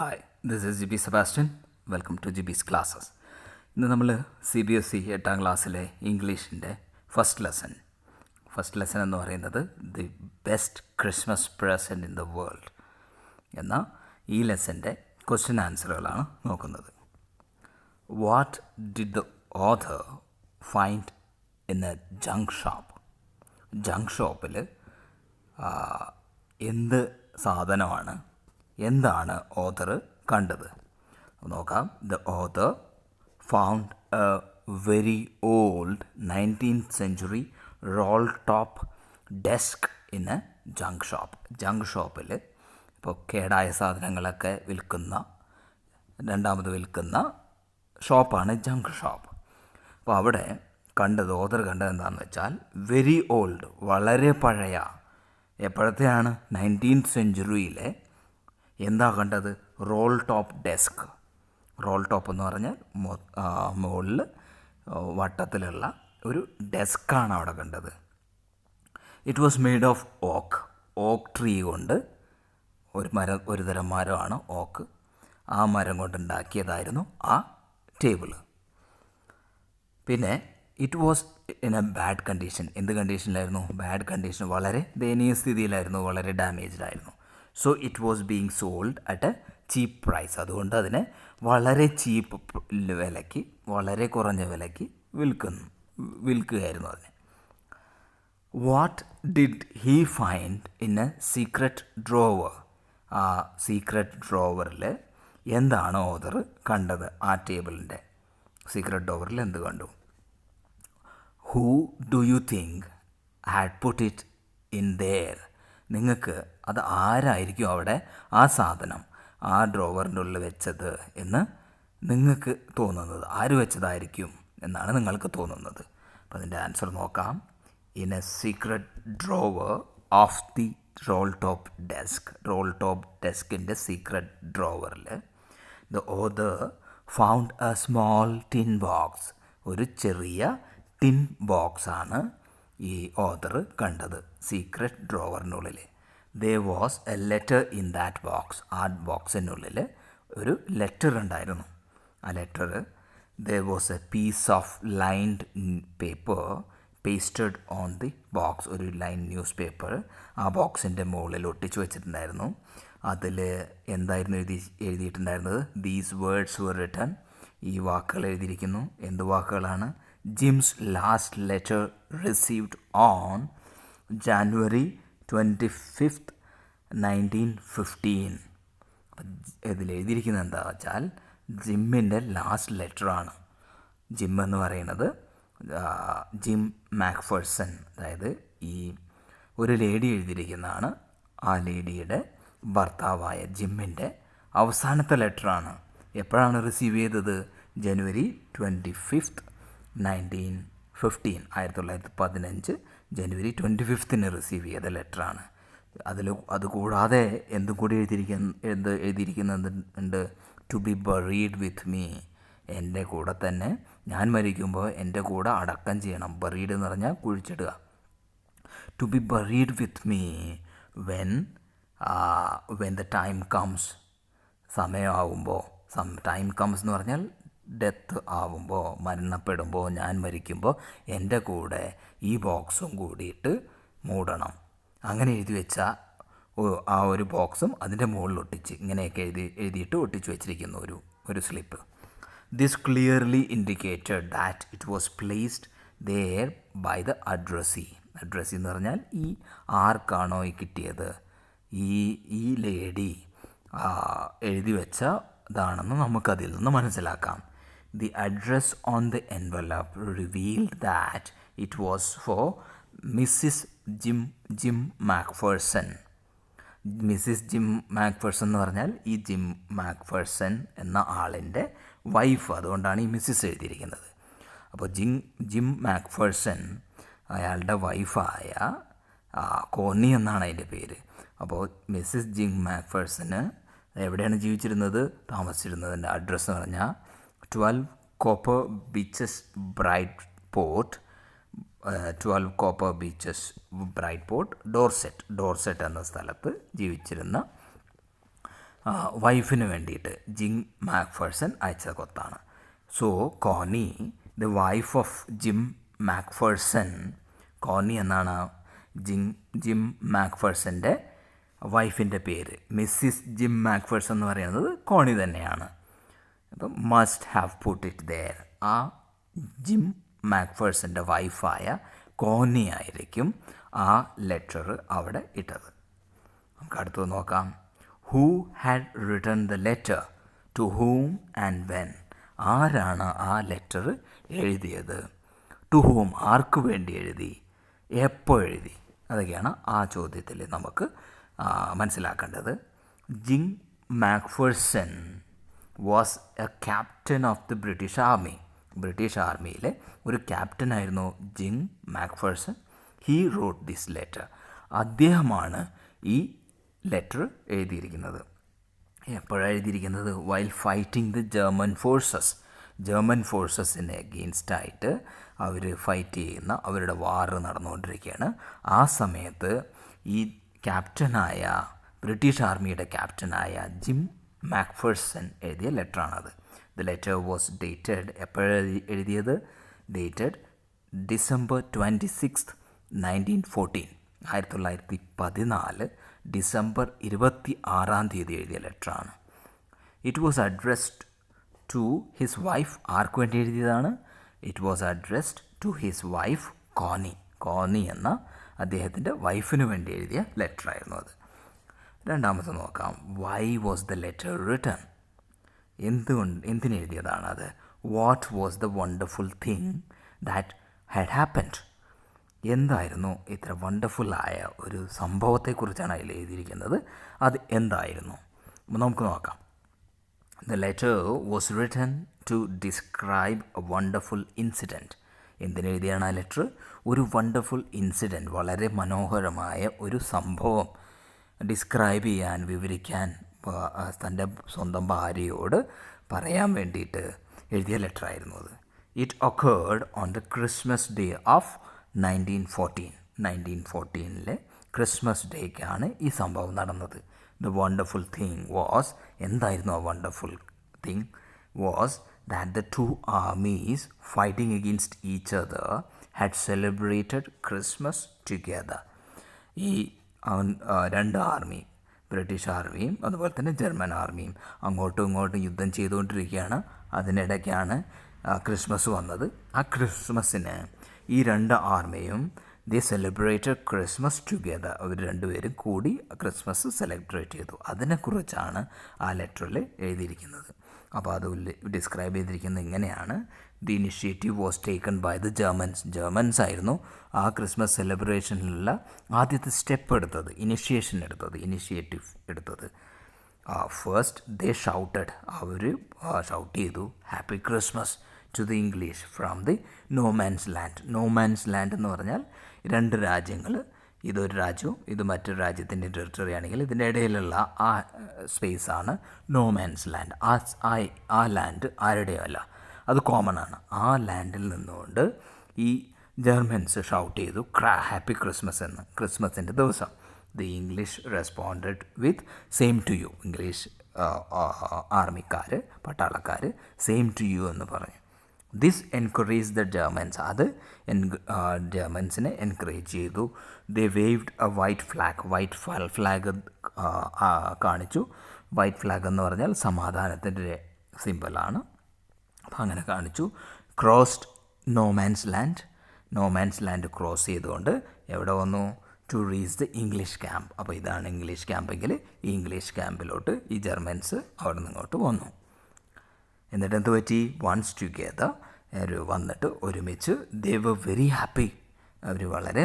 Hi this is Jiby Sebastian. Welcome to Jiby's classes. ഇന്ന് നമ്മൾ CBSE 8ാം ക്ലാസ്സിലെ ഇംഗ്ലീഷിൻ്റെ ഫസ്റ്റ് ലെസൺ എന്ന് പറയുന്നത് the best Christmas present in the world എന്ന ഈ ലെസൻ്റെ ക്വസ്റ്റ്യൻ ആൻസറുകളാണ് നോക്കുന്നത്. What did the author find in a junk shop? Junk ഷോപ്പിൽ എന്ത് സാധനമാണ്, എന്താണ് ഓഥർ കണ്ടത് നോക്കാം. The author found a very old 19th century roll top desk in a junk shop. Junk ഷോപ്പിൽ ഇപ്പോൾ കേടായ സാധനങ്ങളൊക്കെ രണ്ടാമത് വിൽക്കുന്ന ഷോപ്പാണ് ജങ്ക് ഷോപ്പ്. അപ്പോൾ അവിടെ ഓഥർ കണ്ടത് എന്താണെന്ന് വെച്ചാൽ വെരി ഓൾഡ്, വളരെ പഴയ, എപ്പോഴത്തെയാണ് 19th century എന്താ കണ്ടത്? Roll top desk. Roll top എന്ന് പറഞ്ഞാൽ മുകളിൽ വട്ടത്തിലുള്ള ഒരു ഡെസ്ക്കാണ് അവിടെ കണ്ടത്. It was made of oak tree കൊണ്ട്, ഒരു തരം മരമാണ് ഓക്ക്. ആ മരം കൊണ്ടുണ്ടാക്കിയതായിരുന്നു ആ ടേബിള്. പിന്നെ it was in A bad condition. എന്ത് കണ്ടീഷനിലായിരുന്നു? ബാഡ് കണ്ടീഷൻ, വളരെ ദയനീയ സ്ഥിതിയിലായിരുന്നു, വളരെ ഡാമേജ്ഡ് ആയിരുന്നു. So it was being sold at a cheap price. അതുകൊണ്ട് അതിനെ വളരെ ചീപ്പ് വിലയ്ക്ക്, വളരെ കുറഞ്ഞ വിലയ്ക്ക് വിൽക്കുകയായിരുന്നു അതിനെ. What did he find in a secret drawer? ആ സീക്രട്ട് ഡ്രോവറിൽ എന്താണ് ഓഥർ കണ്ടത്? ആ ടേബിളിൻ്റെ സീക്രട്ട് ഡ്രോവറിൽ എന്ത് കണ്ടു? Who do you think had put it in there? നിങ്ങൾക്ക് അത് ആരായിരിക്കും അവിടെ ആ സാധനം ആ ഡ്രോവറിൻ്റെ ഉള്ളിൽ വെച്ചത് എന്ന് നിങ്ങൾക്ക് തോന്നുന്നത്? ആര് വെച്ചതായിരിക്കും എന്നാണ് നിങ്ങൾക്ക് തോന്നുന്നത്? അപ്പോൾ അതിൻ്റെ ആൻസർ നോക്കാം. In a secret drawer of the roll top desk. Roll top ഡെസ്കിൻ്റെ സീക്രട്ട് ഡ്രോവറിൽ the author found a small tin box. ഒരു ചെറിയ ടിൻ ബോക്സാണ് ഈ ഓഥർ കണ്ടത് സീക്രട്ട് ഡ്രോവറിനുള്ളിൽ. There was a letter in that box. ആ ബോക്സിനുള്ളിൽ ഒരു ലെറ്റർ ഉണ്ടായിരുന്നു. ആ letter, there was a piece of lined paper pasted on the box. ഒരു ലൈൻ ന്യൂസ് പേപ്പർ ആ ബോക്സിൻ്റെ മുകളിൽ ഒട്ടിച്ചു വെച്ചിട്ടുണ്ടായിരുന്നു. അതിൽ എന്തായിരുന്നു എഴുതിയിട്ടുണ്ടായിരുന്നത്? These words were written. ഈ വാക്കുകൾ എഴുതിയിരിക്കുന്നു. എന്ത് വാക്കുകളാണ്? Jim's last letter received on January 25th, 1915. അപ്പം ഇതിൽ എഴുതിയിരിക്കുന്നത് എന്താ വെച്ചാൽ ജിമ്മിൻ്റെ ലാസ്റ്റ് ലെറ്ററാണ്. ജിം എന്ന് പറയുന്നത് ജിം മാക്ഫേഴ്സൺ, അതായത് ഈ ഒരു ലേഡി എഴുതിയിരിക്കുന്നതാണ്. ആ ലേഡിയുടെ ഭർത്താവായ ജിമ്മിൻ്റെ അവസാനത്തെ ലെറ്ററാണ്. എപ്പോഴാണ് റിസീവ് ചെയ്തത്? January 25th, 1915. 1915 January 25th receive ചെയ്ത ലെറ്ററാണ്. അതുകൂടാതെ എന്തും കൂടി എഴുതിയിരിക്കുന്നുണ്ട്? To be buried with me. എൻ്റെ കൂടെ തന്നെ, ഞാൻ മരിക്കുമ്പോൾ എൻ്റെ കൂടെ അടക്കം ചെയ്യണം. ബറീഡ് എന്ന് പറഞ്ഞാൽ കുഴിച്ചിടുക. To be buried with me when the time comes. സമയമാവുമ്പോൾ, ടൈം കംസ് എന്ന് പറഞ്ഞാൽ ഡെത്ത് ആവുമ്പോൾ, മരണപ്പെടുമ്പോൾ, ഞാൻ മരിക്കുമ്പോൾ എൻ്റെ കൂടെ ഈ ബോക്സും കൂടിയിട്ട് മൂടണം. അങ്ങനെ എഴുതി വെച്ച ആ ഒരു ബോക്സും അതിൻ്റെ മുകളിൽ ഒട്ടിച്ച്, ഇങ്ങനെയൊക്കെ എഴുതിയിട്ട് ഒട്ടിച്ച് വെച്ചിരിക്കുന്ന ഒരു slip. This clearly indicated that it was placed there by the addressee. Addressee എന്ന് പറഞ്ഞാൽ ഈ ആർക്കാണോ ഈ കിട്ടിയത്, ഈ ലേഡി എഴുതി വെച്ച ഇതാണെന്ന് നമുക്കതിൽ നിന്ന് മനസ്സിലാക്കാം. The address on the envelope revealed that it was for Mrs. Jim Macpherson. Mrs Jim Macpherson എന്ന് പറഞ്ഞാൽ ഈ ജിം മാക്ഫേഴ്സൺ എന്ന ആളിൻ്റെ വൈഫ്. അതുകൊണ്ടാണ് ഈ മിസ്സിസ് എഴുതിയിരിക്കുന്നത്. അപ്പോൾ ജിം മാക്ഫേഴ്സൺ അയാളുടെ വൈഫായ കോന്നി എന്നാണ് അതിൻ്റെ പേര്. അപ്പോൾ മിസ്സിസ് ജിം മാക്ഫേഴ്സന് എവിടെയാണ് ജീവിച്ചിരുന്നത്, താമസിച്ചിരുന്നതിൻ്റെ അഡ്രസ്സ് എന്ന് പറഞ്ഞാൽ 12 Copper Beeches Bridport, 12 Copper Beeches Bridport, Dorset എന്ന സ്ഥലത്ത് ജീവിച്ചിരുന്ന വൈഫിന് വേണ്ടിയിട്ട് ജിം മാക്ഫേഴ്സൺ അയച്ച കത്താണ്. So Connie the wife of Jim Macpherson, Connie എന്നാണ് ജിം മാക്ഫേഴ്സൻ്റെ വൈഫിൻ്റെ പേര്. മിസ്സിസ് ജിം മാക്ഫേഴ്സൺ എന്ന് പറയുന്നത് കോണി തന്നെയാണ്. അപ്പം must have put it there. ആ ജിം മാക്ഫേഴ്സൻ്റെ വൈഫായ കോന്നി ആയിരിക്കും ആ ലെറ്റർ അവിടെ ഇട്ടത്. നമുക്ക് അടുത്തത് നോക്കാം. Who had written the letter, to whom and when. ആരാണ് ആ ലെറ്റർ എഴുതിയത്? ടു ഹൂം ആർക്ക് വേണ്ടി എഴുതി, എപ്പോൾ എഴുതി, അതൊക്കെയാണ് ആ ചോദ്യത്തിൽ നമുക്ക് മനസ്സിലാക്കേണ്ടത്. Jim Macpherson was a captain of the British army. British ആർമിയിലെ ഒരു ക്യാപ്റ്റനായിരുന്നു Jim Macpherson. He wrote this letter. അദ്ദേഹമാണ് ഈ ലെറ്റർ എഴുതിയിരിക്കുന്നത്. എപ്പോഴാണ് എഴുതിയിരിക്കുന്നത്? വൈൽ ഫൈറ്റിംഗ് ദി ജർമ്മൻ ഫോഴ്സസിന് എഗെയിൻസ്റ്റായിട്ട് അവർ ഫൈറ്റ് ചെയ്യുന്ന, അവരുടെ വാറ് നടന്നുകൊണ്ടിരിക്കുകയാണ്. ആ സമയത്ത് ഈ ബ്രിട്ടീഷ് ആർമിയുടെ ക്യാപ്റ്റനായ ജിം മാക്ഫേഴ്സൺ എഴുതിയ ലെറ്ററാണത്. ദ ലെറ്റർ വാസ് ഡേറ്റഡ്, എപ്പോഴാണ് എഴുതിയത്? Dated December 26, 1914. 1914 ഡിസംബർ 26 എഴുതിയ ലെറ്ററാണ്. It was addressed to his wife. ആർക്ക് വേണ്ടി എഴുതിയതാണ്? It was addressed to his wife Connie എന്ന അദ്ദേഹത്തിൻ്റെ വൈഫിന് വേണ്ടി എഴുതിയ ലെറ്ററായിരുന്നു അത്. രണ്ടാമത്തെ നോക്കാം. Why was the letter written? എന്തിനെഴുതിയതാണ് അത്? What was the wonderful thing that had happened? എന്തായിരുന്നു ഇത്ര വണ്ടർഫുള്ളായ ഒരു സംഭവത്തെക്കുറിച്ചാണ് അതിൽ എഴുതിയിരിക്കുന്നത്. അത് എന്തായിരുന്നു? നമുക്ക് നോക്കാം. The letter was written to describe a wonderful incident. എന്തിനെഴുതിയാണ് ആ ലെറ്റർ? ഒരു വണ്ടർഫുൾ ഇൻസിഡൻറ്റ്, വളരെ മനോഹരമായ ഒരു സംഭവം ഡിസ്ക്രൈബ് ചെയ്യാൻ, വിവരിക്കാൻ തൻ്റെ സ്വന്തം ഭാര്യയോട് പറയാൻ വേണ്ടിയിട്ട് എഴുതിയ ലെറ്ററായിരുന്നു അത്. It occurred on the Christmas day of 1914. 1914 Christmas ഡേക്കാണ് ഈ സംഭവം നടന്നത്. ദ വണ്ടർഫുൾ തിങ് വാസ്, എന്തായിരുന്നു ആ wonderful thing? Was that the two armies fighting against each other had celebrated Christmas together. ഈ രണ്ട് ആർമി, ബ്രിട്ടീഷ് ആർമിയും അതുപോലെ തന്നെ ജർമ്മൻ ആർമിയും അങ്ങോട്ടും ഇങ്ങോട്ടും യുദ്ധം ചെയ്തുകൊണ്ടിരിക്കുകയാണ്. അതിനിടയ്ക്കാണ് ക്രിസ്മസ് വന്നത്. ആ ക്രിസ്മസിന് ഈ രണ്ട് ആർമിയും ദേ സെലിബ്രേറ്റഡ് ക്രിസ്മസ് ടുഗെദർ. അവർ രണ്ടുപേരും കൂടി ക്രിസ്മസ് സെലിബ്രേറ്റ് ചെയ്തു. അതിനെക്കുറിച്ചാണ് ആ ലെറ്ററിൽ എഴുതിയിരിക്കുന്നത്. അപ്പോൾ അത് ഡിസ്ക്രൈബ് ചെയ്തിരിക്കുന്നത് ഇങ്ങനെയാണ്. The initiative was taken by the Germans ആയിരുന്നു ആ ക്രിസ്മസ് സെലിബ്രേഷനിലുള്ള ആദ്യത്തെ സ്റ്റെപ്പ് എടുത്തത്, ഇനിഷ്യേറ്റീവ് എടുത്തത്. ഫസ്റ്റ് ദേ ഷൗട്ടഡ്, അവർ ഷൗട്ട് ചെയ്തു happy Christmas to the English from the no man's land എന്ന് പറഞ്ഞാൽ രണ്ട് രാജ്യങ്ങൾ, ഇതൊരു രാജ്യവും ഇത് മറ്റൊരു രാജ്യത്തിൻ്റെ ടെറിട്ടറി ആണെങ്കിൽ ഇതിൻ്റെ ഇടയിലുള്ള ആ സ്പേസാണ് നോമാൻസ് ലാൻഡ്. ആ ലാൻഡ് ആരുടെയും അല്ല, അത് കോമൺ ആണ്. ആ ലാൻഡിൽ നിന്നുകൊണ്ട് ഈ ജർമ്മൻസ് ഷൗട്ട് ചെയ്തു ഹാപ്പി ക്രിസ്മസ് എന്ന്, ക്രിസ്മസിൻ്റെ ദിവസം. The English responded with same to you. English ആർമിക്കാർ, പട്ടാളക്കാർ സെയിം ടു യു എന്ന് പറഞ്ഞു. ദിസ് എൻകറേജ് ദ ജർമൻസ്, അത് ജർമൻസിനെ എൻകറേജ് ചെയ്തു. ദേ വേവ്ഡ് എ വൈറ്റ് ഫ്ലാഗ് കാണിച്ചു. വൈറ്റ് ഫ്ലാഗ് എന്ന് പറഞ്ഞാൽ സമാധാനത്തിൻ്റെ സിമ്പലാണ്. അപ്പം അങ്ങനെ കാണിച്ചു. ക്രോസ്ഡ് നോമാൻസ് ലാൻഡ് ക്രോസ് ചെയ്തുകൊണ്ട് എവിടെ വന്നു? To reach the English camp. അപ്പോൾ ഇതാണ് ഇംഗ്ലീഷ് ക്യാമ്പെങ്കിൽ ഈ ഇംഗ്ലീഷ് ക്യാമ്പിലോട്ട് ഈ ജർമൻസ് അവിടെ നിന്ന് ഇങ്ങോട്ട് വന്നു. എന്നിട്ട് എന്ത് പറ്റി? വൺസ് ടുഗെദർ, വന്നിട്ട് ഒരുമിച്ച് ദേ വർ വെരി ഹാപ്പി, അവർ വളരെ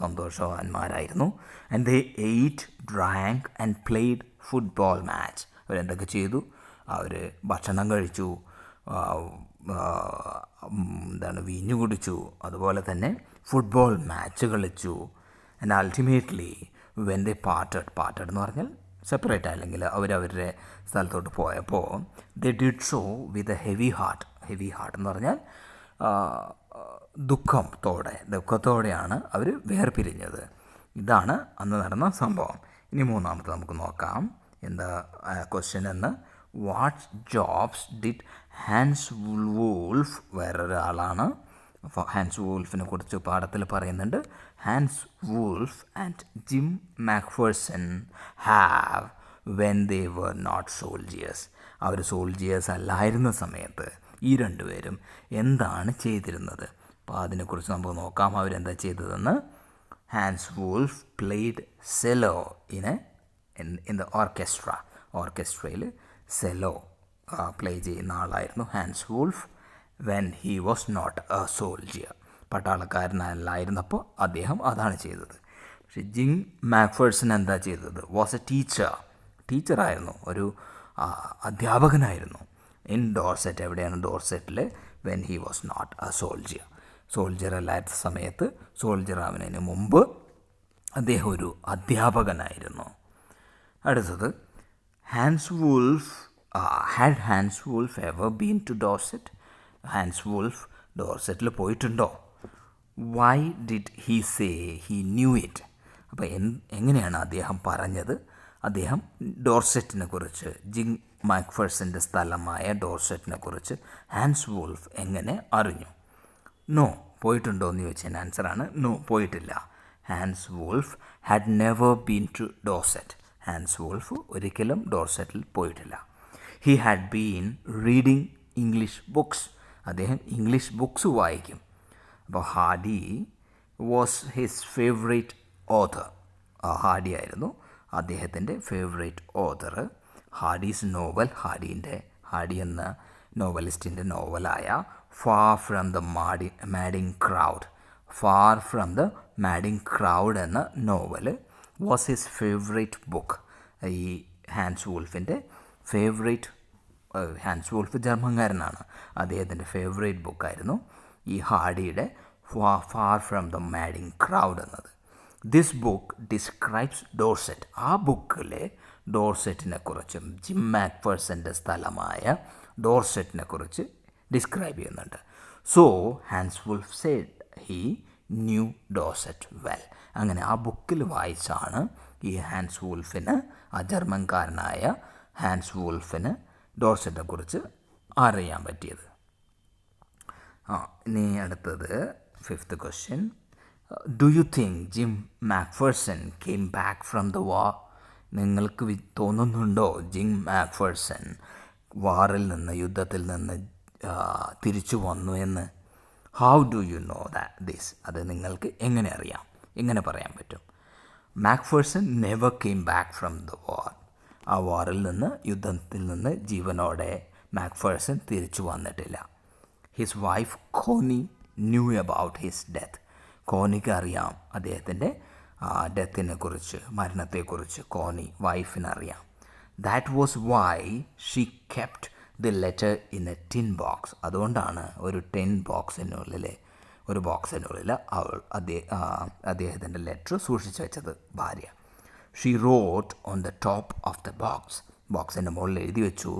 സന്തോഷവാന്മാരായിരുന്നു. And they ate, drank and played football match. അവരെന്തൊക്കെ ചെയ്തു? അവർ ഭക്ഷണം കഴിച്ചു, വീഞ്ഞു കുടിച്ചു, അതുപോലെ തന്നെ ഫുട്ബോൾ മാച്ച് കളിച്ചു. And ultimately when they parted എന്ന് പറഞ്ഞാൽ സെപ്പറേറ്റ്, അല്ലെങ്കിൽ അവരവരുടെ സ്ഥലത്തോട്ട് പോയപ്പോൾ they did so with a heavy heart എന്ന് പറഞ്ഞാൽ ദുഃഖത്തോടെയാണ് അവർ വേർപിരിഞ്ഞത്. ഇതാണ് അന്ന് നടന്ന സംഭവം. ഇനി മൂന്നാമത്തെ നമുക്ക് നോക്കാം. എന്താ ക്വസ്റ്റ്യൻ എന്ന്, what jobs did Hans Wolf, വേറൊരാളാണ്, ഹാൻസ് വൂൾഫിനെ കുറിച്ച് പാഠത്തിൽ പറയുന്നുണ്ട്. Hans Wolf and Jim Macpherson have when they were not soldiers. അവർ സോൾജിയേഴ്സ് അല്ലായിരുന്ന സമയത്ത് ഈ രണ്ടുപേരും എന്താണ് ചെയ്തിരുന്നത്? അപ്പോൾ അതിനെക്കുറിച്ച് നമുക്ക് നോക്കാം. അവരെന്താ ചെയ്തതെന്ന്. Hans Wolf played cello in the ഓർക്കസ്ട്രയിൽ സെലോ പ്ലേ ചെയ്യുന്ന ആളായിരുന്നു Hans Wolf. When he was not a soldier, പട്ടാളക്കാരനല്ലായിരുന്നപ്പോൾ അദ്ദേഹം അതാണ് ചെയ്തത്. പക്ഷേ ജിം മാക്ഫേഴ്സൺ എന്താ ചെയ്തത്? വാസ് എ ടീച്ചറായിരുന്നു, ഒരു അധ്യാപകനായിരുന്നു. ഇൻ ഡോർസെറ്റ്, എവിടെയാണ്? ഡോർസെറ്റിൽ. When he was not a soldier അല്ലാത്ത സമയത്ത്, സോൾജിയർ ആവുന്നതിന് മുമ്പ് അദ്ദേഹം ഒരു അധ്യാപകനായിരുന്നു. അടുത്തത്, Hans Wolf ever been to Dorset? Hans വൂൾഫ് ഡോർസെറ്റിൽ പോയിട്ടുണ്ടോ? Why did he say he knew it? അപ്പോൾ എങ്ങനെയാണ് അദ്ദേഹം പറഞ്ഞത്? അദ്ദേഹം ഡോർസെറ്റിനെ കുറിച്ച്, ജിം മാക്ഫേഴ്സൻ്റെ സ്ഥലമായ ഡോർസെറ്റിനെ കുറിച്ച് ഹാൻസ് വൂൾഫ് എങ്ങനെ അറിഞ്ഞു? നോ, പോയിട്ടുണ്ടോ എന്ന് ചോദിച്ചതിന് ആൻസറാണ് നോ, പോയിട്ടില്ല. Hans Wolf had never been to Dorset. Hans Wolf ഒരിക്കലും ഡോർസെറ്റിൽ പോയിട്ടില്ല. He had been reading English books. അദ്ദേഹം ഇംഗ്ലീഷ് ബുക്സ് വായിക്കും. അപ്പോൾ Hardy was his favourite author. Hardy ആയിരുന്നു അദ്ദേഹത്തിൻ്റെ favourite author. Hardy's novel, Hardy എന്ന നോവലിസ്റ്റിൻ്റെ നോവലായ far from the madding crowd എന്ന novel was his favourite book. ഈ ഹാൻസ് വൂൾഫിൻ്റെ ഫേവറേറ്റ്, ഹാൻസ് വൂൾഫ് ജർമ്മൻകാരനാണ്, അദ്ദേഹത്തിൻ്റെ ഫേവറേറ്റ് ബുക്കായിരുന്നു ഈ ഹാഡിയുടെ far from the madding crowd എന്നത്. This book describes Dorset. ആ ബുക്കിലെ ഡോർസെറ്റിനെ കുറിച്ചും ജിം മാക്ഫേഴ്സൻ്റെ സ്ഥലമായ ഡോർസെറ്റിനെ കുറിച്ച് ഡിസ്ക്രൈബ് ചെയ്യുന്നുണ്ട്. So Hans Wolf said he knew Dorset well. അങ്ങനെ ആ ബുക്കിൽ വായിച്ചാണ് ഈ ഹാൻസ് വൂൾഫിന്, ആ ജർമ്മൻകാരനായ ഹാൻസ് വൂൾഫിന് ഡോർസെറ്റിനെ കുറിച്ച് അറിയാൻ പറ്റിയത്. ഇനി അടുത്തത് 5th question. Do you think Jim Macpherson came back from the war? നിങ്ങൾക്ക് തോന്നുന്നുണ്ടോ ജിം മാക്ഫേഴ്സൺ വാറിൽ നിന്ന്, യുദ്ധത്തിൽ നിന്ന് തിരിച്ചു വന്നു എന്ന്? How do you know this? അത് നിങ്ങൾക്ക് എങ്ങനെ അറിയാം, എങ്ങനെ പറയാൻ പറ്റും? Macpherson never came back from the war. ആ വാറിൽ നിന്ന്, യുദ്ധത്തിൽ നിന്ന് ജീവനോടെ മാക്ഫേഴ്സൺ തിരിച്ചു വന്നിട്ടില്ല. His wife Connie knew about his death. കോനിക്ക് അറിയാം അദ്ദേഹത്തിൻ്റെ ഡെത്തിനെ കുറിച്ച്, മരണത്തെക്കുറിച്ച് വൈഫിനറിയാം. That was why she kept the letter in a tin box. അതുകൊണ്ടാണ് ഒരു ടിൻ ബോക്സിനുള്ളിൽ, ഒരു ബോക്സിനുള്ളിൽ അദ്ദേഹത്തിൻ്റെ ലെറ്റർ സൂക്ഷിച്ചു വെച്ചത് ഭാര്യ. She wrote on the top of the box. ബോക്സിൻ്റെ മുകളിൽ എഴുതി വെച്ചു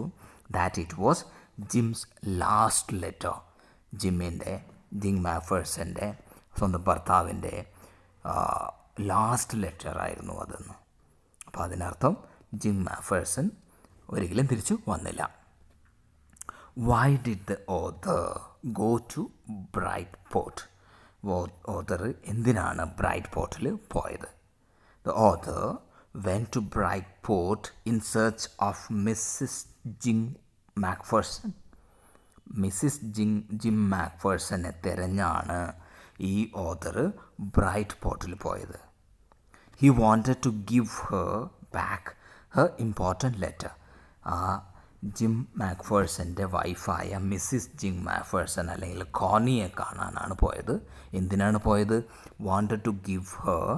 that it was Jim's last letter. Jim മാക്ഫേഴ്സൻ്റെ സ്വന്തം ഭർത്താവിൻ്റെ ലാസ്റ്റ് ലെറ്റർ ആയിരുന്നു അതെന്ന്. അപ്പോൾ അതിനർത്ഥം ജിം മാക്ഫേഴ്സൺ ഒരിക്കലും തിരിച്ചു വന്നില്ല. Why did the author go to Bridport? Author എന്തിനാണ് ബ്രൈറ്റ് പോർട്ടിൽ പോയത്? The author went to Bridport in search of Mrs Jim Macpherson. Jim മാക്ഫേഴ്സനെ തിരഞ്ഞാണ് ഈ ഓഥർ ബ്രൈറ്റ് പോർട്ടിൽ പോയത്. He wanted to give her back her important letter. ആ ജിം മാക്ഫേഴ്സൻ്റെ വൈഫായ മിസ്സിസ് ജിം മാക്ഫേഴ്സൺ അല്ലെങ്കിൽ കോണിയെ കാണാനാണ് പോയത്. എന്തിനാണ് പോയത്? Wanted to give her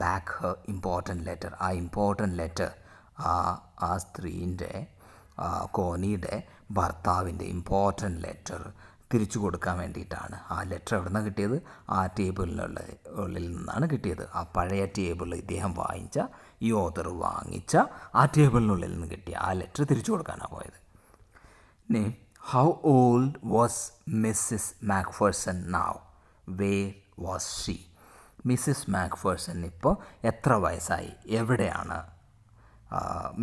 back her important letter. ആ ഇമ്പോർട്ടൻറ്റ് ലെറ്റർ, ആ സ്ത്രീൻ്റെ, കോണിയുടെ ഭർത്താവിൻ്റെ ഇമ്പോർട്ടൻറ്റ് ലെറ്റർ തിരിച്ചു കൊടുക്കാൻ വേണ്ടിയിട്ടാണ്. ആ ലെറ്റർ എവിടെ നിന്നാണ് കിട്ടിയത്? ആ ടേബിളിനുള്ളിൽ നിന്നാണ് കിട്ടിയത്. ആ പഴയ ടേബിൾ ഇദ്ദേഹം വാങ്ങിച്ച, ഈ ഓഥർ വാങ്ങിച്ച ആ ടേബിളിനുള്ളിൽ നിന്ന് കിട്ടിയ ആ ലെറ്റർ തിരിച്ചു കൊടുക്കാനാണ് പോയത്. ഇനി how old was Mrs Macpherson now? Where was she? Mrs Macpherson ഇപ്പോൾ എത്ര വയസ്സായി? എവിടെയാണ്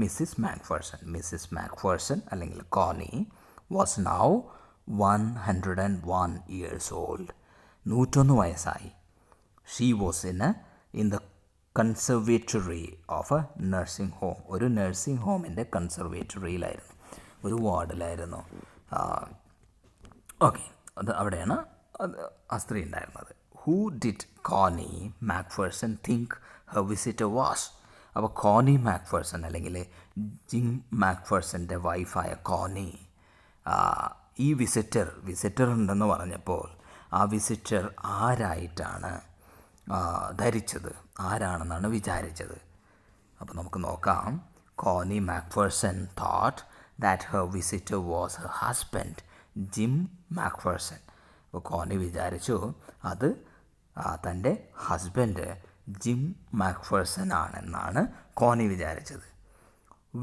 മിസ്സിസ് മാക്ഫേഴ്സൺ അല്ലെങ്കിൽ കോണി വാസ് നൗ 101 years old. 101 വയസ്സായി. She was in the conservatory of A nursing home. ഒരു നഴ്സിംഗ് ഹോമിൻ്റെ കൺസർവേറ്ററിയിലായിരുന്നു, ഒരു വാർഡിലായിരുന്നു. ഓക്കെ, അത് അവിടെയാണ് ആ സ്ത്രീ ഉണ്ടായിരുന്നത്. ഹൂ ഡിഡ് കോണി Macpherson think Har visitor was? അപ്പോൾ കോണി മാക്ഫേഴ്സൺ അല്ലെങ്കിൽ ജിം മാക്ഫേഴ്സൻ്റെ വൈഫായ കോണി ഈ വിസിറ്റർ ഉണ്ടെന്ന് പറഞ്ഞപ്പോൾ ആ വിസിറ്റർ ആരായിട്ടാണ് ധരിച്ചത്, ആരാണെന്നാണ് വിചാരിച്ചത്? അപ്പോൾ നമുക്ക് നോക്കാം. Connie Macpherson thought that her visitor was her husband Jim Macpherson. അപ്പോൾ കോണി വിചാരിച്ചു അത് തൻ്റെ ഹസ്ബൻഡ് ജിം മാക്ഫേഴ്സൺ ആണെന്നാണ് കോണി വിചാരിച്ചത്.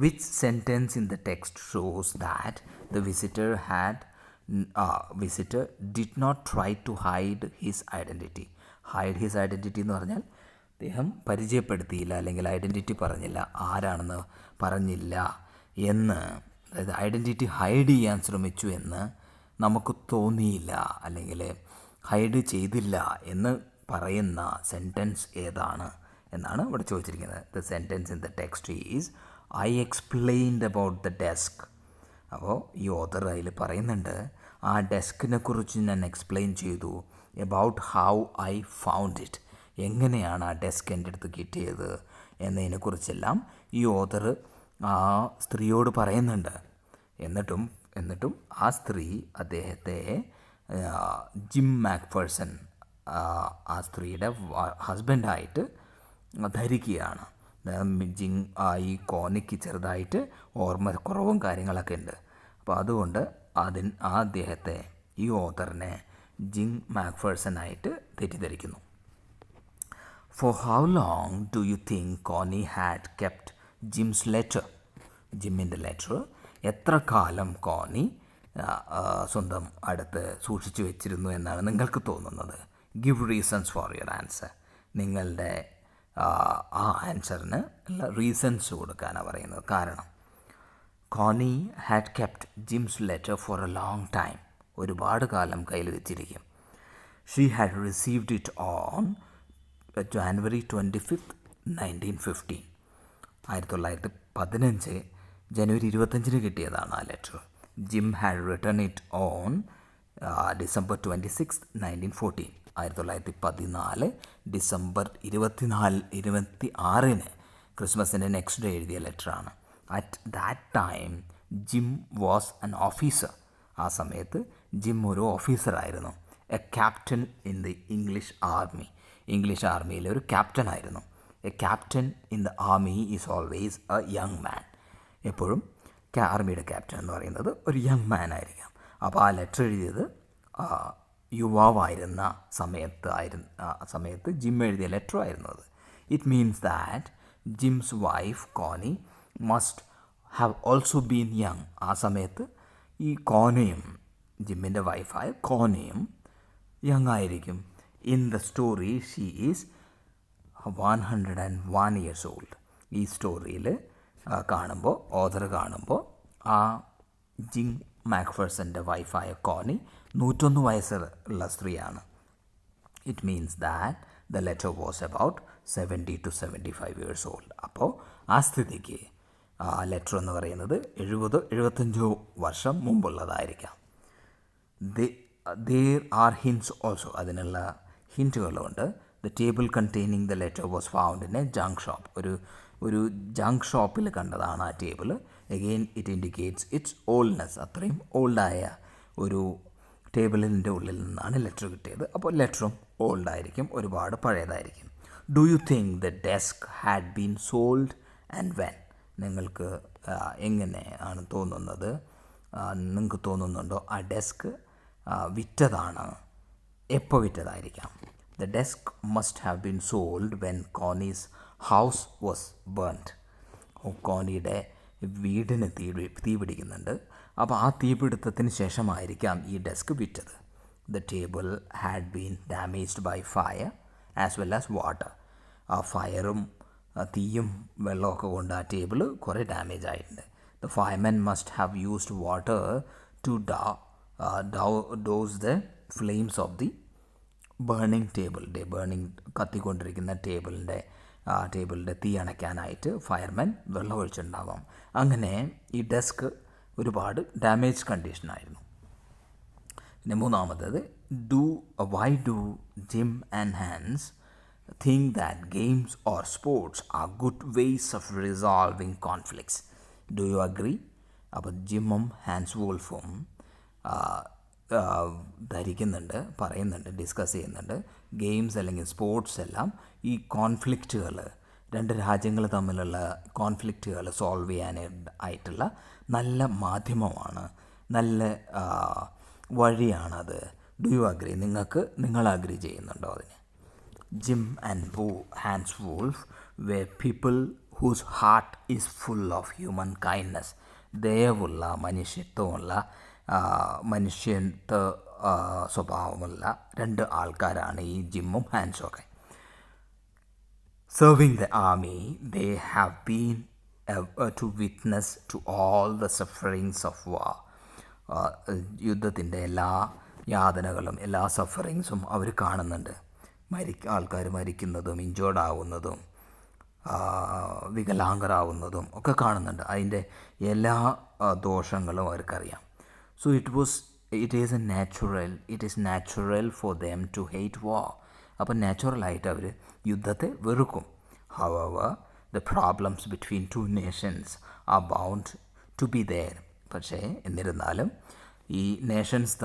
Which sentence in the text shows that the visitor did not try to hide his identity? Hide his identity എന്ന് പറഞ്ഞാൽ അദ്ദേഹം പരിചയപ്പെടുത്തിയില്ല അല്ലെങ്കിൽ ഐഡൻറ്റിറ്റി പറഞ്ഞില്ല, ആരാണെന്ന് പറഞ്ഞില്ല എന്ന്, അതായത് ഐഡൻറ്റിറ്റി ഹൈഡ് ചെയ്യാൻ ശ്രമിച്ചു എന്ന് നമുക്ക് തോന്നിയില്ല അല്ലെങ്കിൽ ഹൈഡ് ചെയ്തില്ല എന്ന് പറയുന്ന സെൻറ്റൻസ് ഏതാണ് എന്നാണ് ഇവിടെ ചോദിച്ചിരിക്കുന്നത്. The sentence in the text is I explained about the desk. അപ്പോൾ ഈ ഓതർ അതിൽ പറയുന്നുണ്ട് ആ ഡെസ്കിനെ കുറിച്ച് ഞാൻ എക്സ്പ്ലെയിൻ ചെയ്തു. About how I found it, എങ്ങനെയാണ് ആ ഡെസ്ക് എൻ്റെ അടുത്ത് കിട്ടിയത് എന്നതിനെക്കുറിച്ചെല്ലാം ഈ ഓതർ ആ സ്ത്രീയോട് പറയുന്നുണ്ട്. എന്നിട്ടും ആ സ്ത്രീ അദ്ദേഹത്തെ ജിം മാക്ഫേഴ്സൺ ആ സ്ത്രീയുടെ ഹസ്ബൻഡായിട്ട് ധരിക്കുകയാണ്. ഈ കോണിക്ക് ചെറുതായിട്ട് ഓർമ്മക്കുറവും കാര്യങ്ങളൊക്കെ ഉണ്ട്. അപ്പോൾ അതുകൊണ്ട് അദ്ദേഹത്തെ, ഈ ഓതറിനെ ജിം മാക്ഫേഴ്സണായിട്ട് തെറ്റിദ്ധരിക്കുന്നു. For how long do you think Connie had kept Jim's letter? ജിമ്മിൻ്റെ ലെറ്റർ എത്ര കാലം കോണി സ്വന്തം അടുത്ത് സൂക്ഷിച്ചു വെച്ചിരുന്നു എന്നാണ് നിങ്ങൾക്ക് തോന്നുന്നത്? Give reasons for your answer. നിങ്ങളുടെ ആ ആൻസറിന് ഉള്ള റീസൺസ് കൊടുക്കാനാണ് പറയുന്നത്. കാരണം Connie had kept Jim's letter for a long time. ഒരുപാട് കാലം കയ്യിൽ വെച്ചിരിക്കും. She had received it on January 25, 1915. 1915 ജനുവരി 25 കിട്ടിയതാണ് ആ letter. Jim had return it on December 26, 1914. 1914 December 26 ക്രിസ്മസിൻ്റെ നെക്സ്റ്റ് ഡേ എഴുതിയ ലെറ്ററാണ്. At that time Jim was an officer. ആ സമയത്ത് ജിം ഒരു ഓഫീസറായിരുന്നു. A captain in the English army. English ആർമിയിലെ ഒരു ക്യാപ്റ്റനായിരുന്നു. A captain in the army is always a young man. എപ്പോഴും ആർമിയുടെ ക്യാപ്റ്റൻ എന്ന് പറയുന്നത് ഒരു യങ് മാൻ ആയിരിക്കാം. അപ്പോൾ ആ ലെറ്റർ എഴുതിയത് യുവാവായിരുന്ന സമയത്ത് ജിം എഴുതിയ ലെറ്റർ ആയിരുന്നത്. It means that Jim's wife Connie must have also been young. ആ സമയത്ത് ഈ കോനയും ജിമ്മിൻ്റെ വൈഫായ കോനയും യങ് ആയിരിക്കും. In the story she is 101 years old. ഈ സ്റ്റോറിയിൽ ഓതർ കാണുമ്പോൾ ആ ജിം മാക്ഫേഴ്സൻ്റെ വൈഫായ കോണി 101 വയസ്സുള്ള സ്ത്രീയാണ്. It means that the letter was about 70 to 75 years old. അപ്പോൾ ആ സ്ഥിതിക്ക് ആ ലെറ്റർ എന്ന് പറയുന്നത് 70-75 വർഷം മുമ്പുള്ളതായിരിക്കാം. there are hints also. അതിനുള്ള ഹിൻറ്റുകളുണ്ട്. The table containing the letter was found in a junk shop. ഒരു ജങ്ക് ഷോപ്പിൽ കണ്ടതാണ് ആ table. Again it indicates its oldness. അത്രയും ഓൾഡായ ഒരു ടേബിളിൻ്റെ ഉള്ളിൽ നിന്നാണ് ലെറ്റർ കിട്ടിയത്. അപ്പോൾ ലെറ്ററും ഓൾഡായിരിക്കും, ഒരുപാട് പഴയതായിരിക്കും. Do you think the desk had been sold and when? നിങ്ങൾക്ക് എങ്ങനെയാണ് തോന്നുന്നത്? നിങ്ങൾക്ക് തോന്നുന്നുണ്ടോ ആ ഡെസ്ക് വിറ്റതാണ്? എപ്പോൾ വിറ്റതായിരിക്കാം? The desk must have been sold when Connie's house was burned. കോണിയുടെ വീടിന് തീ പിടിക്കുന്നുണ്ട്. അപ്പോൾ ആ തീപിടുത്തത്തിന് ശേഷമായിരിക്കാം ഈ ഡെസ്ക് വിറ്റത്. The table had been damaged by fire as well as water. ആ ഫയറും തീയും വെള്ളമൊക്കെ കൊണ്ട് ആ ടേബിൾ കുറേ ഡാമേജ് ആയിട്ടുണ്ട്. The firemen must have used water to douse the flames of the burning കത്തിക്കൊണ്ടിരിക്കുന്ന ടേബിളിൻ്റെ തീ അണയ്ക്കാനായിട്ട് ഫയർമാൻ വെള്ളം ഒഴിച്ചിട്ടുണ്ടാവാം. അങ്ങനെ ഈ ഡെസ്ക് ഒരുപാട് ഡാമേജ് കണ്ടീഷനായിരുന്നു. പിന്നെ മൂന്നാമത്തേത്, why do Jim and Hans think that games or sports are good ways of resolving conflicts? Do you agree? അപ്പോൾ ജിമ്മും ഹാൻസ് വോൾഫും ഡിസ്കസ് ചെയ്യുന്നുണ്ട്, ഗെയിംസ് അല്ലെങ്കിൽ സ്പോർട്സ് എല്ലാം ഈ കോൺഫ്ലിക്റ്റുകൾ, രണ്ട് രാജ്യങ്ങൾ തമ്മിലുള്ള കോൺഫ്ലിക്റ്റുകൾ സോൾവ് ചെയ്യാനായിട്ടുള്ള നല്ല മാധ്യമമാണ്, നല്ല വഴിയാണത്. Do you agree? നിങ്ങൾ അഗ്രി ചെയ്യുന്നുണ്ടോ അതിന്? Jim and Hans Wolf were people whose heart is full of human kindness. ദയവുള്ള മനുഷ്യത്വ സ്വഭാവമുള്ള രണ്ട് ആൾക്കാരാണ് ഈ ജിമ്മും ഹാൻസും ഒക്കെ. Serving the army, they have been to witness to all the sufferings of war. യുദ്ധത്തിൻ്റെ എല്ലാ യാതനകളും എല്ലാ സഫറിങ്സും അവർ കാണുന്നുണ്ട്. ആൾക്കാർ മരിക്കുന്നതും ഇഞ്ചേർഡ് ആവുന്നതും വികലാംഗരാവുന്നതും ഒക്കെ കാണുന്നുണ്ട്. അതിൻ്റെ എല്ലാ ദോഷങ്ങളും അവർക്കറിയാം. So it is natural for them to hate war. അപ്പം നാച്ചുറലായിട്ട് അവർ യുദ്ധത്തെ വെറുക്കും. However the problems between two nations are bound to be there. പക്ഷേ എന്നിരുന്നാലും ഈ നേഷൻസ്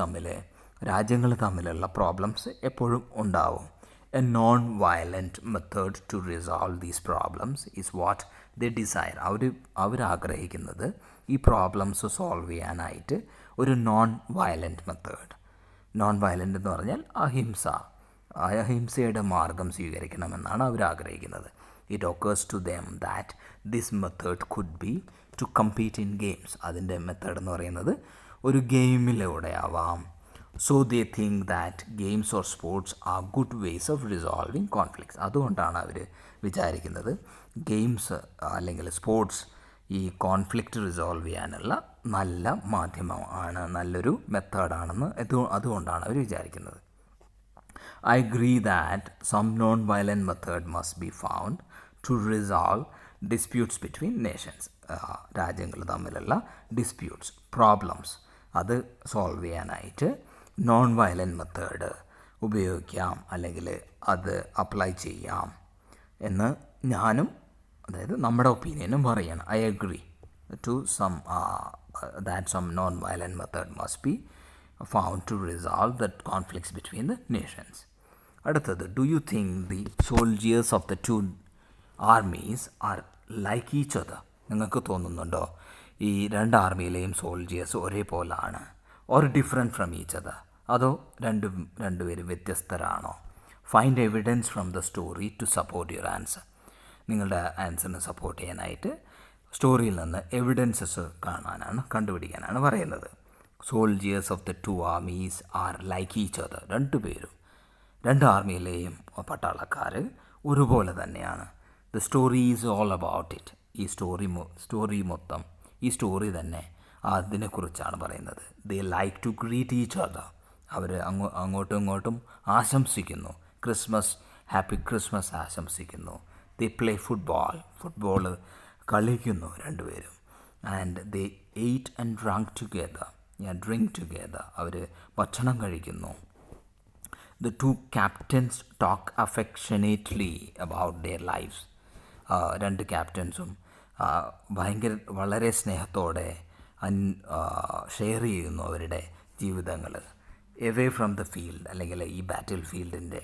രാജ്യങ്ങൾ തമ്മിലുള്ള പ്രോബ്ലംസ് എപ്പോഴും ഉണ്ടാവും. A non-violent method to resolve these problems is what they desire. അവർ ആഗ്രഹിക്കുന്നത് ഈ പ്രോബ്ലംസ് സോൾവ് ചെയ്യാനായിട്ട് ഒരു non violent method. Non violent എന്ന് പറഞ്ഞാൽ അഹിംസയുടെ മാർഗം സ്വീകരിക്കണമെന്നാണ് അവർ ആഗ്രഹിക്കുന്നത്. It occurs to them that this method could be to compete in games. അതിൻ്റെ മെത്തേഡ് എന്ന് പറയുന്നത് ഒരു ഗെയിമിലൂടെ ആവാം. So they think that games or sports are good ways of resolving conflicts. അതുകൊണ്ടാണ് അവർ വിചാരിക്കുന്നത് ഗെയിംസ് അല്ലെങ്കിൽ സ്പോർട്സ് ഈ കോൺഫ്ലിക്റ്റ് റിസോൾവ് ചെയ്യാനുള്ള നല്ല മാധ്യമമാണ്, നല്ലൊരു മെത്തേഡാണെന്ന് അതുകൊണ്ടാണ് അവർ വിചാരിക്കുന്നത്. I agree that some non-violent method must be found to resolve disputes between nations. രാജ്യങ്ങൾ തമ്മിലുള്ള ഡിസ്പ്യൂട്ട്സ്, പ്രോബ്ലംസ് അത് സോൾവ് ചെയ്യാനായിട്ട് നോൺ വയലൻറ്റ് മെത്തേഡ് ഉപയോഗിക്കാം അല്ലെങ്കിൽ അത് അപ്ലൈ ചെയ്യാം എന്ന് ഞാനും, അതായത് നമ്മുടെ ഒപ്പീനിയനും പറയണം. I agree to that some non-violent method must be found to resolve the conflicts between the nations. അടുത്തത്, do you think the soldiers of the two armies are like each other? നിങ്ങൾക്ക് തോന്നുന്നുണ്ടോ ഈ രണ്ട് ആർമിയിലെയും സോൾജിയേഴ്സ് ഒരേപോലാണ്? Or different from each other? അതോ രണ്ടുപേരും വ്യത്യസ്തരാണോ? Find evidence from the story to support your answer. നിങ്ങളുടെ ആൻസറിനെ സപ്പോർട്ട് ചെയ്യാനായിട്ട് സ്റ്റോറിയിൽ നിന്ന് എവിഡൻസസ് കണ്ടുപിടിക്കാനാണ് പറയുന്നത്. Soldiers of the two armies are like each other. രണ്ട് ആർമിയിലെയും പട്ടാളക്കാർ ഒരുപോലെ തന്നെയാണ്. The story is all about it. ഈ സ്റ്റോറി തന്നെ അതിനെക്കുറിച്ചാണ് പറയുന്നത്. They like to greet each other. അവർ അങ്ങോട്ടും ഇങ്ങോട്ടും ആശംസിക്കുന്നു. ഹാപ്പി ക്രിസ്മസ് ആശംസിക്കുന്നു. ദേ പ്ലേ ഫുട്ബോൾ കളിക്കുന്നു രണ്ടുപേരും. And they ate and drink together. അവർ ഭക്ഷണം കഴിക്കുന്നു. The two captains talk affectionately about their lifes. രണ്ട് ക്യാപ്റ്റൻസും വളരെ സ്നേഹത്തോടെ ഷെയർ ചെയ്യുന്നു അവരുടെ ജീവിതങ്ങൾ. എവേ ഫ്രം ദ ഫീൽഡ്, അല്ലെങ്കിൽ ഈ ബാറ്റിൽ ഫീൽഡിൻ്റെ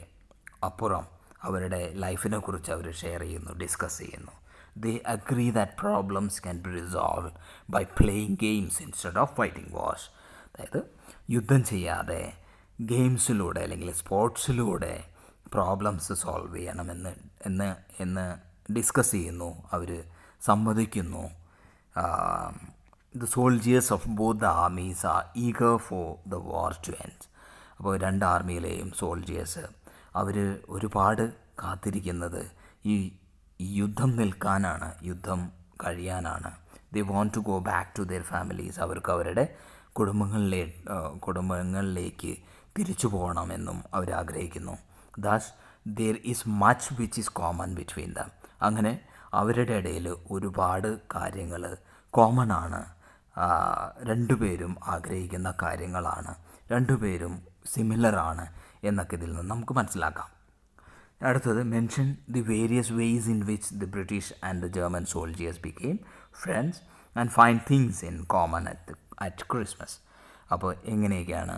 അപ്പുറം അവരുടെ ലൈഫിനെ കുറിച്ച് അവർ ഷെയർ ചെയ്യുന്നു, ഡിസ്കസ് ചെയ്യുന്നു. They agree that problems can be resolve by playing games instead of fighting wars. അതായത് യുദ്ധം ചെയ്യാതെ ഗെയിംസിലൂടെ അല്ലെങ്കിൽ സ്പോർട്സിലൂടെ പ്രോബ്ലംസ് സോൾവ് ചെയ്യണമെന്ന് ഡിസ്കസ് ചെയ്യുന്നു, അവർ സമ്മതിക്കുന്നു. The soldiers of both the armies are eager for the war to end. അപ്പോൾ രണ്ട് ആർമിയിലെയും സോൾജിയേഴ്സ് അവർ ഒരുപാട് കാത്തിരിക്കുന്നത് ഈ യുദ്ധം നിൽക്കാനാണ്, യുദ്ധം കഴിയാനാണ്. They want to go back to their families. അവർക്ക് അവരുടെ കുടുംബങ്ങളിലേക്ക് തിരിച്ചു പോകണമെന്നും അവരാഗ്രഹിക്കുന്നു. Thus there is much which is common between them. അങ്ങനെ അവരുടെ ഇടയിൽ ഒരുപാട് കാര്യങ്ങൾ കോമൺ ആണ്. രണ്ടുപേരും ആഗ്രഹിക്കുന്ന കാര്യങ്ങളാണ്, രണ്ടുപേരും സിമിലറാണ് എന്നൊക്കെ ഇതിൽ നിന്ന് നമുക്ക് മനസ്സിലാക്കാം. അടുത്തത്, mention the various ways in which the British and the German soldiers became friends and find things in common at Christmas. അപ്പോൾ എങ്ങനെയൊക്കെയാണ്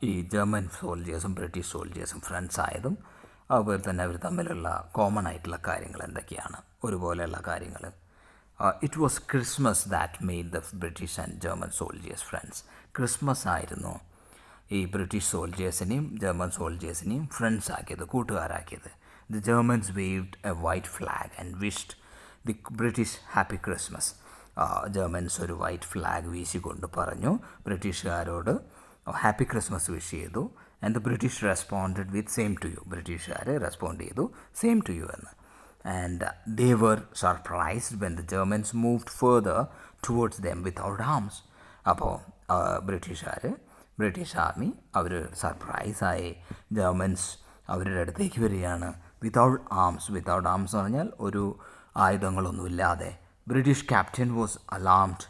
ഈ ജർമ്മൻ സോൾജിയേഴ്സും ബ്രിട്ടീഷ് സോൾജിയേഴ്സും ഫ്രണ്ട്സ് ആയതും, അതുപോലെ തന്നെ അവർ തമ്മിലുള്ള കോമൺ ആയിട്ടുള്ള കാര്യങ്ങൾ എന്തൊക്കെയാണ്, ഒരുപോലെയുള്ള കാര്യങ്ങൾ. It was Christmas that made the British and German soldiers friends. Christmas ആയിരുന്നു ഈ ബ്രിട്ടീഷ് സോൾജിയേഴ്സിനെയും ജർമ്മൻ സോൾജിയേഴ്സിനെയും ഫ്രണ്ട്സ് ആക്കിയത്, കൂട്ടുകാരാക്കിയത്. The Germans waved a white flag and wished the British happy Christmas. Germans ഒരു വൈറ്റ് ഫ്ലാഗ് വീശിക്കൊണ്ട് പറഞ്ഞു, ബ്രിട്ടീഷുകാരോട് ഹാപ്പി ക്രിസ്മസ് വിഷ് ചെയ്തു. And the British responded with same to you. ബ്രിട്ടീഷുകാർ റെസ്പോണ്ട് ചെയ്തു സെയിം ടു യു എന്ന്. And they were surprised when the Germans moved further towards dum without arms. അപ്പോൾ British army അവർ സർപ്രൈസായി Germans അവരുടെ അടുത്തേക്ക് വരികയാണ് വിത്തൗട്ട് ആംസ്. വിത്തൗട്ട് ആംസ് എന്ന് പറഞ്ഞാൽ ഒരു ആയുധങ്ങളൊന്നുമില്ലാതെ. British captain was alarmed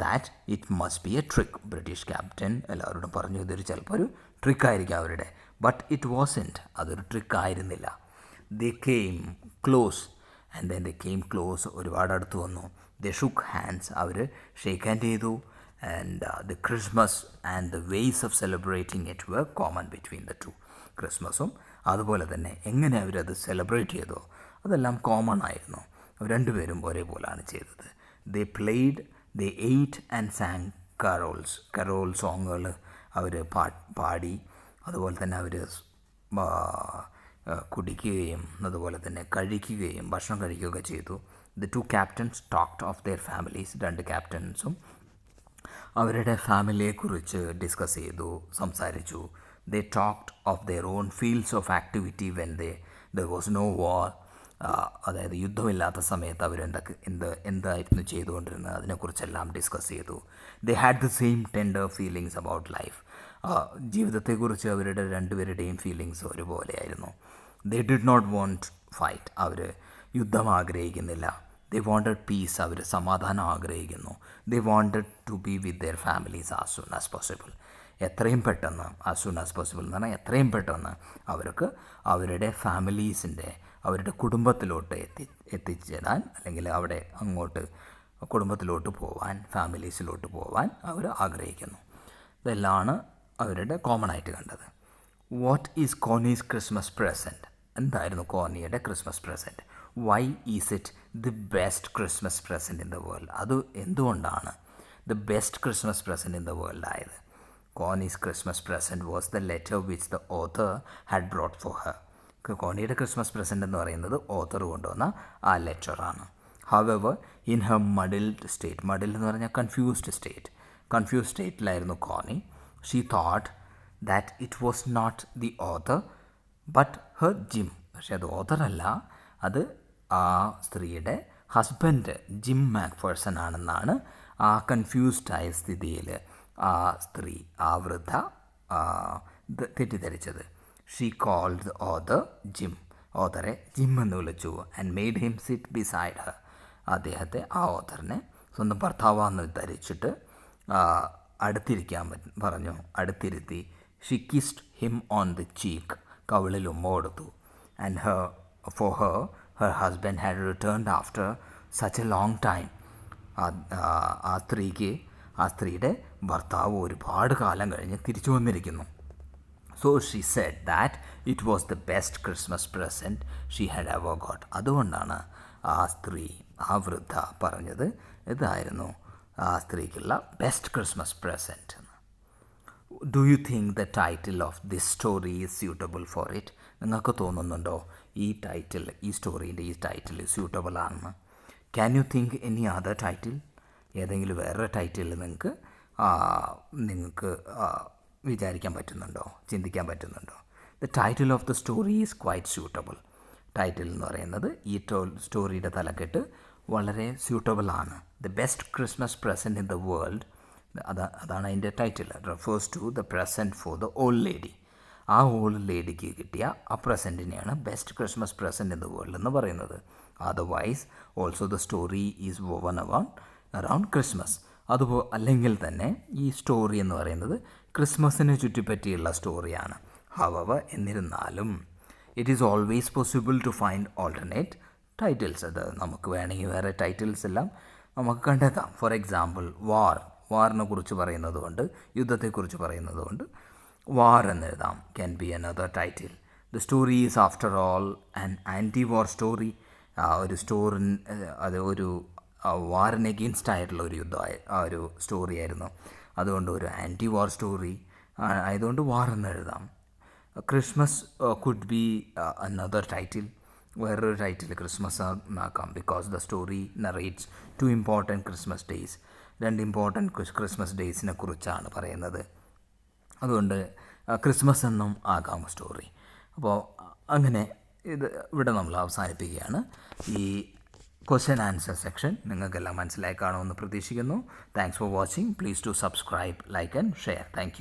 that it must be a trick. British captain എല്ലാവരോടും പറഞ്ഞു ഇതൊരു ചിലപ്പോൾ ഒരു ട്രിക്കായിരിക്കും അവരുടെ. ബട്ട് ഇറ്റ് വാസൻറ്റ്, അതൊരു ട്രിക്കായിരുന്നില്ല. They came close and then they came close, ഒരുപാട് അടുത്ത് വന്നു. ദേ ഷുക്ക് ഹാൻഡ്സ്, അവർ ഷേക്ക് ഹാൻഡ് ചെയ്തു. And the Christmas and the ways of celebrating it were common between the two. ക്രിസ്മസും അതുപോലെ തന്നെ എങ്ങനെ അവരത് സെലിബ്രേറ്റ് ചെയ്തോ അതെല്ലാം കോമൺ ആയിരുന്നു. അവർ രണ്ടുപേരും ഒരേപോലെയാണ് ചെയ്തത്. They played, they ate and sang carol സോങ്ങുകൾ അവർ പാടി. അതുപോലെ തന്നെ അവർ കുടിക്കുകയും അതുപോലെ തന്നെ കഴിക്കുകയും ഭക്ഷണം കഴിക്കുകയൊക്കെ ചെയ്തു. The two captains talked of their families. രണ്ട് ക്യാപ്റ്റൻസും അവരുടെ ഫാമിലിയെക്കുറിച്ച് ഡിസ്കസ് ചെയ്തു, സംസാരിച്ചു. They talked of their own fields of activity when there was no war. അതായത് യുദ്ധമില്ലാത്ത സമയത്ത് എന്തായിരുന്നു ചെയ്തുകൊണ്ടിരുന്നത് അതിനെക്കുറിച്ചെല്ലാം ഡിസ്കസ് ചെയ്തു. They had the same tender feelings about life. ജീവിതത്തെക്കുറിച്ച് അവരുടെ രണ്ടുപേരുടെയും ഫീലിങ്സ് ഒരുപോലെയായിരുന്നു. They did not want fight. അവർ യുദ്ധം ആഗ്രഹിക്കുന്നില്ല. They wanted peace. അവർ സമാധാനം ആഗ്രഹിക്കുന്നു. They wanted to B with their families as soon as possible. എത്രയും പെട്ടെന്ന്, ആസ് സൂൺ ആസ് പോസിബിൾ എന്ന് പറഞ്ഞാൽ എത്രയും പെട്ടെന്ന് അവർക്ക് അവരുടെ ഫാമിലീസിൻ്റെ, അവരുടെ കുടുംബത്തിലോട്ട് എത്തിച്ചേരാൻ, അല്ലെങ്കിൽ അവിടെ അങ്ങോട്ട് കുടുംബത്തിലോട്ട് പോവാൻ, ഫാമിലീസിലോട്ട് പോവാൻ അവർ ആഗ്രഹിക്കുന്നു. ഇതെല്ലാമാണ് അവരുടെ കോമൺ ആയിട്ട് കണ്ടത്. What is Connie's Christmas present? എന്തായിരുന്നു കോണിയുടെ Christmas present? Why is it the best Christmas present in the world? അത് എന്തുകൊണ്ടാണ് the best Christmas present in the world ആയത്? Connie's Christmas present was the letter which the author had brought for her. കോണിയുടെ Christmas present എന്ന് പറയുന്നത് author കൊണ്ടുവന്ന ആ ലെറ്ററാണ്. However in her muddled state, muddled എന്ന് പറഞ്ഞാൽ കൺഫ്യൂസ്ഡ് സ്റ്റേറ്റിലായിരുന്നു കോണി. She thought that it was not the author but her Jim. പക്ഷേ അത് ഓഥറല്ല, അത് ആ സ്ത്രീയുടെ ഹസ്ബൻഡ് ജിം മാക്ഫേഴ്സൺ ആണെന്നാണ് ആ കൺഫ്യൂസ്ഡായ സ്ഥിതിയിൽ ആ സ്ത്രീ, ആ വൃദ്ധ തെറ്റിദ്ധരിച്ചത്. She called the author Jim. ഓഥറെ ജിം എന്ന് വിളിച്ചു. And made him sit beside her. അദ്ദേഹത്തെ, ആ ഓഥറിനെ സ്വന്തം ഭർത്താവാന്ന് ധരിച്ചിട്ട് അടുത്തിരിക്കാൻ പറഞ്ഞു. അടുത്തിരുത്തി. She kissed him on the cheek. കവിളിൽ ഉമ്മ കൊടുത്തു. And for her husband had returned after such a long time. ആ സ്ത്രീയുടെ ഭർത്താവ് ഒരുപാട് കാലം കഴിഞ്ഞ് തിരിച്ചു വന്നിരിക്കുന്നു. So she said that it was the best Christmas present she had ever got. അതുകൊണ്ടാണ് ആ സ്ത്രീ, ആ വൃദ്ധ പറഞ്ഞത് ഇതായിരുന്നു ആ സ്ത്രീക്കുള്ള best Christmas present. Do you think the title of this story is suitable for it? നിങ്ങൾക്ക് തോന്നുന്നുണ്ടോ ഈ സ്റ്റോറീൻ്റെ ഈ ടൈറ്റിൽ സ്യൂട്ടബിൾ ആണെന്ന്? Can you think any other title? ഏതെങ്കിലും വേറൊരു ടൈറ്റിൽ നിങ്ങൾക്ക് വിചാരിക്കാൻ പറ്റുന്നുണ്ടോ, ചിന്തിക്കാൻ പറ്റുന്നുണ്ടോ? The title of the story is quite suitable. Title എന്ന് പറയുന്നത് ഈ സ്റ്റോറിയുടെ തലക്കെട്ട് വളരെ സ്യൂട്ടബിളാണ്. The best Christmas present in the world, അതാണ് അതിൻ്റെ title. Refers to the present for the old lady. ആ ഓൾഡ് ലേഡിക്ക് കിട്ടിയ ആ പ്രസൻറ്റിനെയാണ് best Christmas present in the world എന്ന് പറയുന്നത്. Otherwise also the story is woven around Christmas. അല്ലെങ്കിൽ തന്നെ ഈ സ്റ്റോറി എന്ന് പറയുന്നത് ക്രിസ്മസിനെ ചുറ്റിപ്പറ്റിയുള്ള സ്റ്റോറിയാണ്. ഹവവർ, എന്നിരുന്നാലും it is always possible to find alternate titles. അത് നമുക്ക് വേണമെങ്കിൽ വേറെ ടൈറ്റിൽസ് എല്ലാം നമുക്ക് കണ്ടെത്താം. ഫോർ എക്സാമ്പിൾ വാറിനെ കുറിച്ച് പറയുന്നത് കൊണ്ട്, യുദ്ധത്തെക്കുറിച്ച് പറയുന്നത് കൊണ്ട് വാർ എന്നെഴുതാം. Can be another title. The story is after all an anti war story. അത് ഒരു വാറിന് എഗെയിൻസ്റ്റ് ആയിട്ടുള്ള ഒരു ഒരു സ്റ്റോറി ആയിരുന്നു. അതുകൊണ്ട് ഒരു ആൻറ്റി വാർ സ്റ്റോറി ആയതുകൊണ്ട് വാർ എന്നെഴുതാം. Christmas could be another title. വേറൊരു ടൈറ്റിൽ ക്രിസ്മസ് ആക്കാം. Because the story narrates 2 important Christmas days. 2 important Christmas ഡേയ്സിനെ കുറിച്ചാണ് പറയുന്നത്. അതുകൊണ്ട് ക്രിസ്മസ് എന്നും ആകാം സ്റ്റോറി. അപ്പോൾ അങ്ങനെ ഇവിടെ നമ്മൾ അവസാനിപ്പിക്കുകയാണ്. ഈ ക്വസ്റ്റ്യൻ ആൻസർ സെക്ഷൻ നിങ്ങൾക്കെല്ലാം മനസ്സിലായി കാണുമെന്ന് പ്രതീക്ഷിക്കുന്നു. Thanks for watching. Please to subscribe, like and share. Thank U.